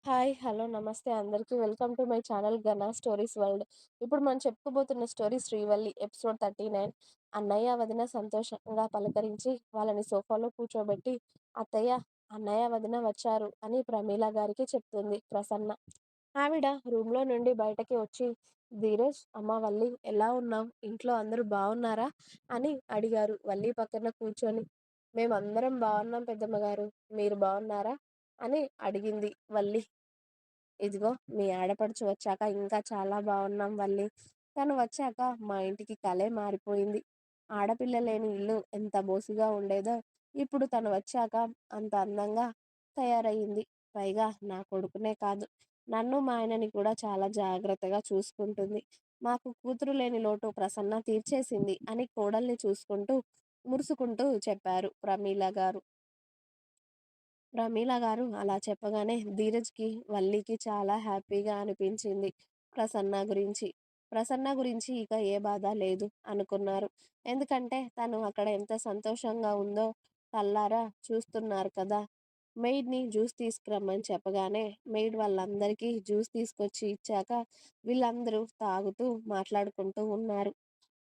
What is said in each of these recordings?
Hi. Hello. నమస్తే అందరికి. Welcome to my channel 'ఘన స్టోరీస్ వరల్డ్'. ఇప్పుడు మనం చెప్పుకోబోతున్న స్టోరీ 'శ్రీవల్లి' ఎపిసోడ్ 39. అన్నయ్య, వదిన సంతోషంగా పలకరించి వాళ్ళని సోఫాలో కూర్చోబెట్టి, "అత్తయ్య, అన్నయ్య, వదిన వచ్చారు" అని ప్రమీల గారికి చెప్తుంది ప్రసన్న. ఆవిడ రూమ్‌లో నుండి బయటకి వచ్చి, "ధీరజ్, అమ్మ వల్లి ఎలా ఉన్నావు? ఇంట్లో అందరూ బావున్నారా?" అని అడిగారు వల్లి పక్కన కూర్చొని. "మేమందరం బావున్నాం పెద్దమ్మగారు. మీరు బావున్నారా?" అని అడిగింది వల్లి. "ఇదిగో మీ ఆడపడుచు వచ్చాక ఇంకా చాలా బావున్నాం వల్లి. తను వచ్చాక మా ఇంటికి కలే మారిపోయింది. ఆడపిల్ల లేని ఇల్లు ఎంత బోసిగా ఉండేదో ఇప్పుడు తను వచ్చాక అంత అందంగా తయారయింది. పైగా నా కొడుకునే కాదు, నన్ను మా ఆయనని కూడా చాలా జాగ్రత్తగా చూసుకుంటుంది. మాకు కూతురు లేని లోటు ప్రసన్న తీర్చేసింది" అని కోడల్ని చూసుకుంటూ మురుసుకుంటూ చెప్పారు ప్రమీల గారు. ప్రమీల గారు అలా చెప్పగానే ధీరజ్‌కి, వల్లికి చాలా హ్యాపీగా అనిపించింది. ప్రసన్న గురించి. ప్రసన్న గురించి ఇక ఏ బాధ లేదు అనుకున్నారు. ఎందుకంటే తను అక్కడ ఎంత సంతోషంగా ఉందో కళ్ళారా చూస్తున్నారు కదా! మెయిడ్‌ని జ్యూస్ తీసుకురమ్మని చెప్పగానే మెయిడ్ వాళ్ళందరికీ జ్యూస్ తీసుకొచ్చి ఇచ్చాక వీళ్ళందరూ తాగుతూ మాట్లాడుకుంటూ ఉన్నారు.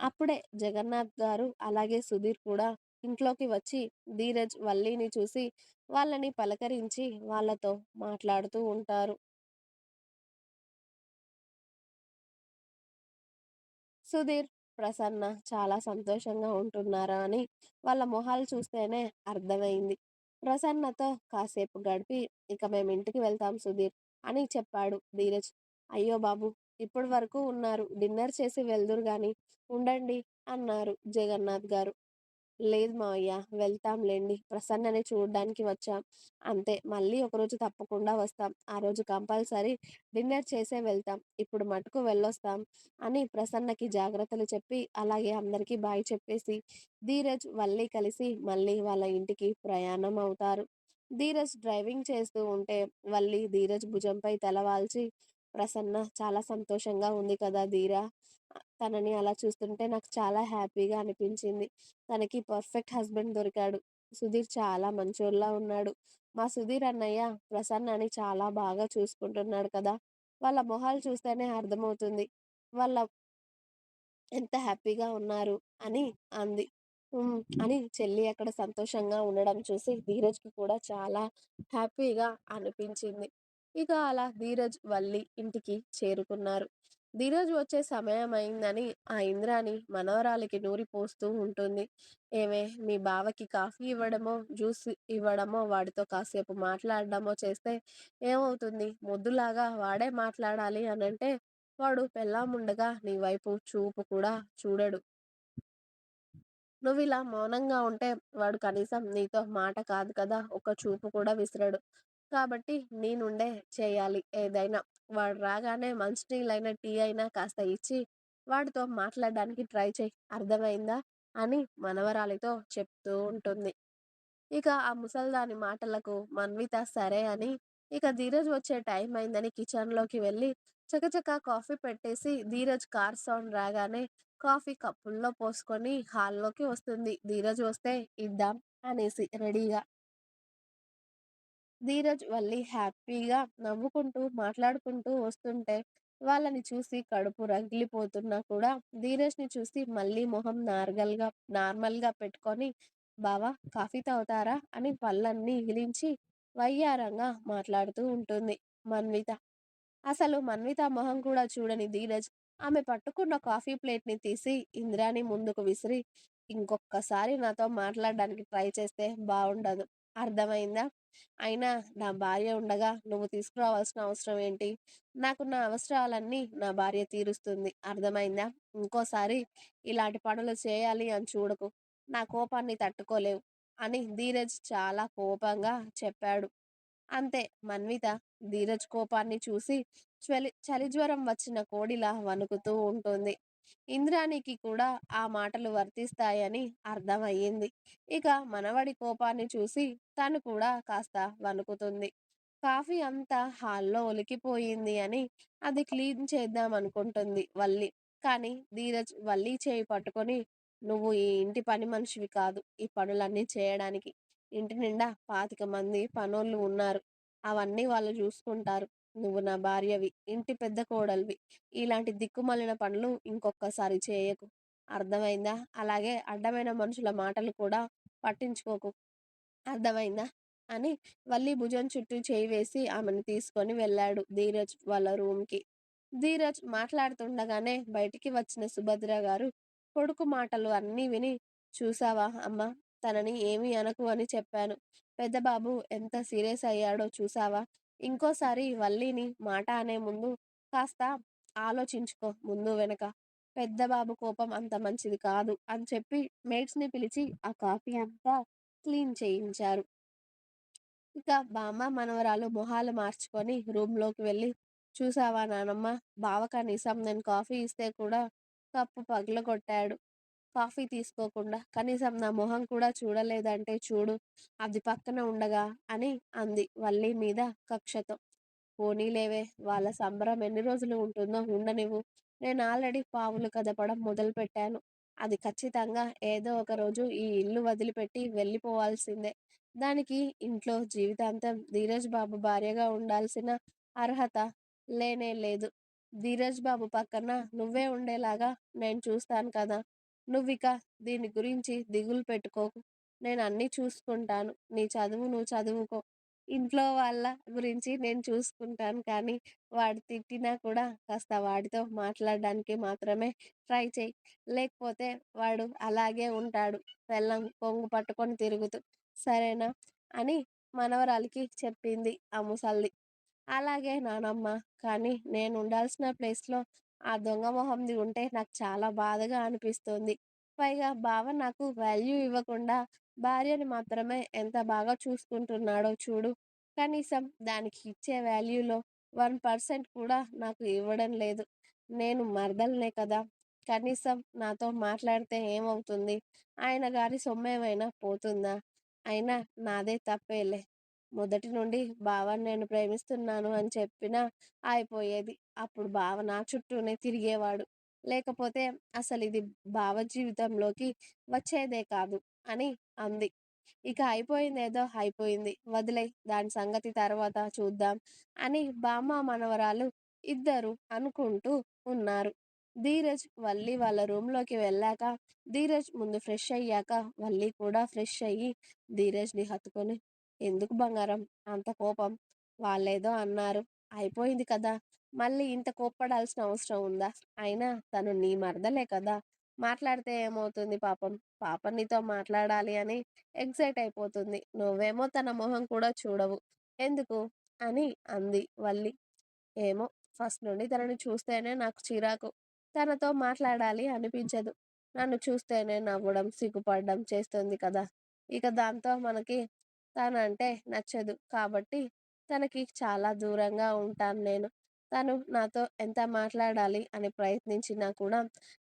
అప్పుడే జగన్నాథ్ గారు అలాగే సుధీర్ కూడా ఇంట్లోకి వచ్చి ధీరజ్, వల్లిని చూసి వాళ్ళని పలకరించి వాళ్ళతో మాట్లాడుతూ ఉంటారు. సుధీర్, ప్రసన్న చాలా సంతోషంగా ఉంటున్నారా అని వాళ్ళ మొహాలు చూస్తేనే అర్థమైంది. ప్రసన్నతో కాసేపు గడిపి, "ఇక మేము ఇంటికి వెళ్తాం సుధీర్" అని చెప్పాడు ధీరజ్. "అయ్యో బాబు, ఇప్పటి వరకు ఉన్నారు, డిన్నర్ చేసి వెళ్దురు గాని ఉండండి" అన్నారు జగన్నాథ్ గారు. "లేదు మావయ్య, వెళ్తాంలెండి. ప్రసన్నని చూడ్డానికి వచ్చాం. అంతే. మళ్ళీ ఒకరోజు తప్పకుండా వస్తాం. ఆ రోజు కంపల్సరీ డిన్నర్ చేసే వెళ్తాం. ఇప్పుడు మటుకు వెళ్ళొస్తాం" అని ప్రసన్నకి జాగ్రత్తలు చెప్పి, అలాగే అందరికీ బాయ్ చెప్పేసి, ధీరజ్, వల్లి కలిసి మళ్ళీ వాళ్ళ ఇంటికి ప్రయాణం అవుతారు. ధీరజ్ డ్రైవింగ్ చేస్తూ ఉంటే, వల్లి ధీరజ్ భుజంపై తల వాల్చి, "ప్రసన్న చాలా సంతోషంగా ఉంది కదా ధీరా! తనని అలా చూస్తుంటే నాకు చాలా హ్యాపీగా అనిపించింది. తనకి పర్ఫెక్ట్ హస్బెండ్ దొరికాడు. సుధీర్ చాలా మంచోళ్ళలా ఉన్నాడు. మా సుధీర్ అన్నయ్య ప్రసన్నని చాలా బాగా చూసుకుంటున్నాడు కదా! వాళ్ళ మొహాలు చూస్తేనే అర్థమవుతుంది. వాళ్ళ ఎంత హ్యాపీగా ఉన్నారు" అని అంది. హ్మ్. అని చెల్లి అక్కడ సంతోషంగా ఉండడం చూసి ధీరజ్‌కి కూడా చాలా హ్యాపీగా అనిపించింది. ఇక అలా ధీరజ్, వల్లి ఇంటికి చేరుకున్నారు. ధీరజ్ వచ్చే సమయం అయిందని ఆ ఇంద్రాణి మనవరాలికి నూరి పోస్తూ ఉంటుంది. "ఏమే, మీ బావకి కాఫీ ఇవ్వడమో, జ్యూస్ ఇవ్వడమో, వాడితో కాసేపు మాట్లాడడమో చేస్తే ఏమవుతుంది? మొద్దులాగా వాడే మాట్లాడాలి అనంటే వాడు పెళ్ళాముండగా నీ వైపు చూపు కూడా చూడడు. నువ్విలా మౌనంగా ఉంటే వాడు కనీసం నీతో మాట కాదు కదా, ఒక్క చూపు కూడా విసరడు. కాబట్టి నీ నుండే చేయాలి ఏదైనా. వాడు రాగానే మంచినీళ్ళైనా, టీ అయినా కాస్త ఇచ్చి వాడితో మాట్లాడడానికి ట్రై చెయి. అర్థమైందా?" అని మనవరాలితో చెప్తూ ఉంటుంది. ఇక ఆ ముసల్దాని మాటలకు మన్విత సరే అని, ఇక ధీరజ్ వచ్చే టైం అయిందని కిచెన్‌లోకి వెళ్ళి చకచకా కాఫీ పెట్టేసి, ధీరజ్ కార్ సౌండ్ రాగానే కాఫీ కప్పుల్లో పోసుకొని హాల్లోకి వస్తుంది. ధీరజ్ వస్తే ఇద్దాం అనేసి రెడీగా. ధీరజ్, వల్లి హ్యాపీగా నవ్వుకుంటూ మాట్లాడుకుంటూ వస్తుంటే వాళ్ళని చూసి కడుపు రగిలిపోతున్నా కూడా ధీరజ్‌ని చూసి మళ్ళీ మొహం నార్మల్‌గా పెట్టుకొని, "బావా, కాఫీ తాగుతారా?" అని పళ్ళన్నీ ఇగిలించి వయ్యారంగా మాట్లాడుతూ ఉంటుంది మన్విత. అసలు మన్విత మొహం కూడా చూడని ధీరజ్ ఆమె పట్టుకున్న కాఫీ ప్లేట్‌ని తీసి ఇంద్రాణి ముందుకు విసిరి, "ఇంకొక్కసారి నాతో మాట్లాడడానికి ట్రై చేస్తే బావుండదు. అర్థమైందా? అయినా నా భార్య ఉండగా నువ్వు తీసుకురావాల్సిన అవసరం ఏంటి? నాకు నా అవసరాలన్నీ నా భార్య తీరుస్తుంది. అర్థమైందా? ఇంకోసారి ఇలాంటి పనులు చేయాలి అని చూడకు. నా కోపాన్ని తట్టుకోలేవు" అని ధీరజ్ చాలా కోపంగా చెప్పాడు. అంతే. మన్విత ధీరజ్ కోపాన్ని చూసి చలిజ్వరం వచ్చిన కోడిలా వణుకుతూ ఉంటుంది. ఇంద్రాణికి కూడా ఆ మాటలు వర్తిస్తాయని అర్థమయ్యింది. ఇక మనవడి కోపాన్ని చూసి తను కూడా కాస్త వణుకుతుంది. కాఫీ అంతా హాల్లో ఒలికిపోయింది అని అది క్లీన్ చేద్దామనుకుంటుంది వల్లి. కానీ ధీరజ్ వల్లి చేయి పట్టుకొని, "నువ్వు ఈ ఇంటి పని మనిషివి కాదు ఈ పనులన్నీ చేయడానికి. ఇంటి నిండా 25 మంది పనోళ్ళు ఉన్నారు. అవన్నీ వాళ్ళు జూసుకుంటారు. నువ్వు నా భార్యవి, ఇంటి పెద్ద కోడలివి. ఇలాంటి దిక్కుమాలిన పనులు ఇంకొక్కసారి చేయకు. అర్థమైందా? అలాగే అడ్డమైన మనుషుల మాటలు కూడా పట్టించుకోకు. అర్థమైందా?" అని వల్లి భుజం చుట్టూ చేయి వేసి ఆమెను తీసుకొని వెళ్ళాడు ధీరజ్ వాళ్ళ రూమ్‌కి. ధీరజ్ మాట్లాడుతుండగానే బయటికి వచ్చిన సుభద్ర గారు కొడుకు మాటలు అన్నీ విని, "చూసావా అమ్మా! తనని ఏమీ అనకు అని చెప్పాను. పెద్ద బాబు ఎంత సీరియస్ అయ్యాడో చూసావా? ఇంకోసారి వల్లిని మాట అనే ముందు కాస్త ఆలోచించుకో ముందు వెనక. పెద్ద బాబు కోపం అంత మంచిది కాదు" అని చెప్పి మేట్స్‌ని పిలిచి ఆ కాఫీ అంతా క్లీన్ చేయించారు. ఇక బామ్మ, మనవరాలు మొహాలు మార్చుకొని రూమ్‌లోకి వెళ్ళి, "చూసావా నానమ్మ, బావ కనీసం నేను కాఫీ ఇస్తే కూడా కప్పు పగలగొట్టాడు. కాఫీ తీసుకోకుండా. కనీసం నా మొహం కూడా చూడలేదంటే చూడు, అది పక్కన ఉండగా" అని అంది వల్లి మీద కక్షతో. "పోనీలేవే, వాళ్ళ సంబరం ఎన్ని రోజులు ఉంటుందో ఉండనివ్వు. నేను ఆల్రెడీ పావులు కదపడం మొదలుపెట్టాను. అది ఖచ్చితంగా ఏదో ఒక రోజు ఈ ఇల్లు వదిలిపెట్టి వెళ్ళిపోవాల్సిందే. దానికి ఇంట్లో జీవితాంతం ధీరజ్ బాబు భార్యగా ఉండాల్సిన అర్హత లేనే లేదు. ధీరజ్ బాబు పక్కన నువ్వే ఉండేలాగా నేను చూస్తాను కదా! నువ్విక దీని గురించి దిగులు పెట్టుకోకు. నేను అన్నీ చూసుకుంటాను. నీ చదువు నువ్వు చదువుకో. ఇంట్లో వాళ్ళ గురించి నేను చూసుకుంటాను కానీ, వాడు తిట్టినా కూడా కాస్త వాడితో మాట్లాడడానికి మాత్రమే ట్రై చెయి. లేకపోతే వాడు అలాగే ఉంటాడు. పెళ్ళాం కొంగు పట్టుకొని తిరుగుతూ. సరేనా?" అని మనవరాలికి చెప్పింది ఆ ముసల్ది. "అలాగే నానమ్మ. కానీ నేనుండాల్సిన ప్లేస్‌లో ఆ దొంగ మొహంది ఉంటే నాకు చాలా బాధగా అనిపిస్తుంది. పైగా బావ నాకు వాల్యూ ఇవ్వకుండా భార్యని మాత్రమే ఎంత బాగా చూసుకుంటున్నాడో చూడు. కనీసం దానికి ఇచ్చే వాల్యూలో 1% కూడా నాకు ఇవ్వడం లేదు. నేను మరదల్నే కదా! కనీసం నాతో మాట్లాడితే ఏమవుతుంది? ఆయన గారి సొమ్మేమైనా పోతుందా? అయినా నాదే తప్పేలే. మొదటి నుండి బావని నేను ప్రేమిస్తున్నాను అని చెప్పినా అయిపోయేది. అప్పుడు బావ నా చుట్టూనే తిరిగేవాడు. లేకపోతే అసలిది బావ జీవితంలోకి వచ్చేదే కాదు" అని అంది. "ఇక అయిపోయిందేదో అయిపోయింది. వదిలేయ్, దాని సంగతి తర్వాత చూద్దాం" అని బామ్మ, మనవరాలు ఇద్దరు అనుకుంటూ ఉన్నారు. ధీరజ్ వల్లి వాళ్ళ రూమ్‌లోకి వెళ్ళాక, ధీరజ్ ముందు ఫ్రెష్ అయ్యాక వల్లి కూడా ఫ్రెష్ అయ్యి ధీరజ్‌ని హత్తుకొని, "ఎందుకు బంగారం అంత కోపం? వాళ్ళేదో అన్నారు. అయిపోయింది కదా! మళ్ళీ ఇంత కోప్పడాల్సిన అవసరం ఉందా? అయినా తను నీ మరదలే కదా! మాట్లాడితే ఏమవుతుంది పాపం? పాప నీతో మాట్లాడాలి అని ఎక్సైట్ అయిపోతుంది. నువ్వేమో తన మొహం కూడా చూడవు. ఎందుకు?" అని అంది వల్లి. "ఏమో, ఫస్ట్ నుండి తనని చూస్తేనే నాకు చిరాకు. తనతో మాట్లాడాలి అనిపించదు. నన్ను చూస్తేనే నవ్వడం, సిగ్గుపడడం చేస్తుంది కదా! ఇక దాంతో మనకి తనంటే నచ్చదు. కాబట్టి తనకి చాలా దూరంగా ఉంటాను నేను. తను నాతో ఎంత మాట్లాడాలి అని ప్రయత్నించినా కూడా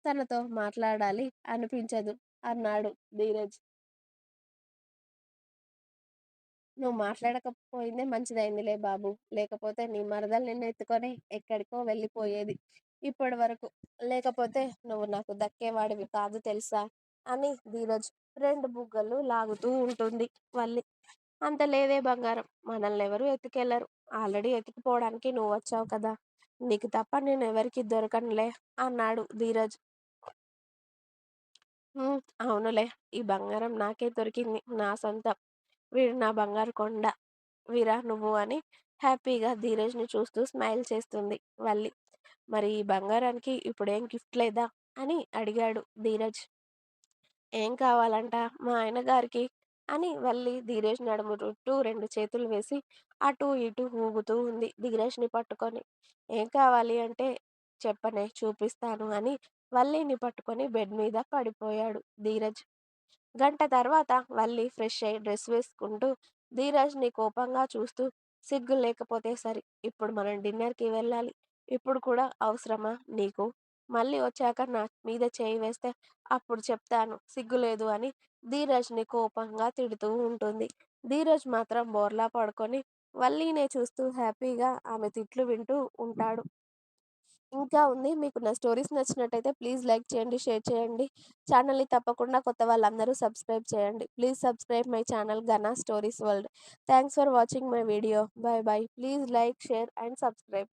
తనతో మాట్లాడాలి అనిపించదు" అన్నాడు ధీరజ్. "నువ్వు మాట్లాడకపోయిందే మంచిదయిందిలే బాబు. లేకపోతే నీ మరదలు నిన్నెత్తుకొని ఎక్కడికో వెళ్ళిపోయేది ఇప్పటి వరకు. లేకపోతే నువ్వు నాకు దక్కేవాడివి కాదు తెలుసా" అని ధీరజ్ 2 బుగ్గలు లాగుతూ ఉంటుంది వల్లి. "అంత లేదే బంగారం. మనల్నెవరూ ఎత్తుకెళ్లరు. ఆల్రెడీ ఎత్తుకుపోవడానికి నువ్వొచ్చావు కదా! నీకు తప్ప నేనెవరికీ దొరకనులే" అన్నాడు ధీరజ్. అవునులే. ఈ బంగారం నాకే దొరికింది. నా సొంతం. వీడు నా బంగారు కొండ. వీరా నువ్వు" అని హ్యాపీగా ధీరజ్‌ని చూస్తూ స్మైల్ చేస్తుంది వల్లి. "మరి ఈ బంగారానికి ఇప్పుడేం గిఫ్ట్ లేదా?" అని అడిగాడు ధీరజ్. "ఏం కావాలంట మా ఆయన గారికి" అని వల్లి ధీరజ్ నడుము చుట్టూ 2 చేతులు వేసి అటూ ఇటూ ఊగుతూ ఉంది ధీరజ్‌ని పట్టుకొని. "ఏం కావాలి అంటే చెప్పనే చూపిస్తాను" అని వల్లిని పట్టుకొని బెడ్ మీద పడిపోయాడు ధీరజ్. గంట తర్వాత వల్లి ఫ్రెష్ అయ్యి డ్రెస్ వేసుకుంటూ ధీరజ్‌ని కోపంగా చూస్తూ, "సిగ్గు లేకపోతే సరి. ఇప్పుడు మనం డిన్నర్‌కి వెళ్ళాలి. ఇప్పుడు కూడా అవసరమా నీకు? మళ్ళీ వచ్చాక నా మీద చేయి వేస్తే అప్పుడు చెప్తాను సిగ్గులేదు" అని ధీరజ్‌ని కోపంగా తిడుతూ ఉంటుంది. ధీరజ్ మాత్రం బోర్లా పడుకొని వల్లినే చూస్తూ హ్యాపీగా ఆమె తిట్లు వింటూ ఉంటాడు. ఇంకా ఉంది. మీకు నా స్టోరీస్ నచ్చినట్టయితే ప్లీజ్ లైక్ చేయండి, షేర్ చేయండి. ఛానల్‌ని తప్పకుండా కొత్త వాళ్ళందరూ సబ్స్క్రైబ్ చేయండి. ప్లీజ్ సబ్స్క్రైబ్ మై ఛానల్ 'ఘన stories world'. Thanks for watching my video. By by. Please like, share and subscribe.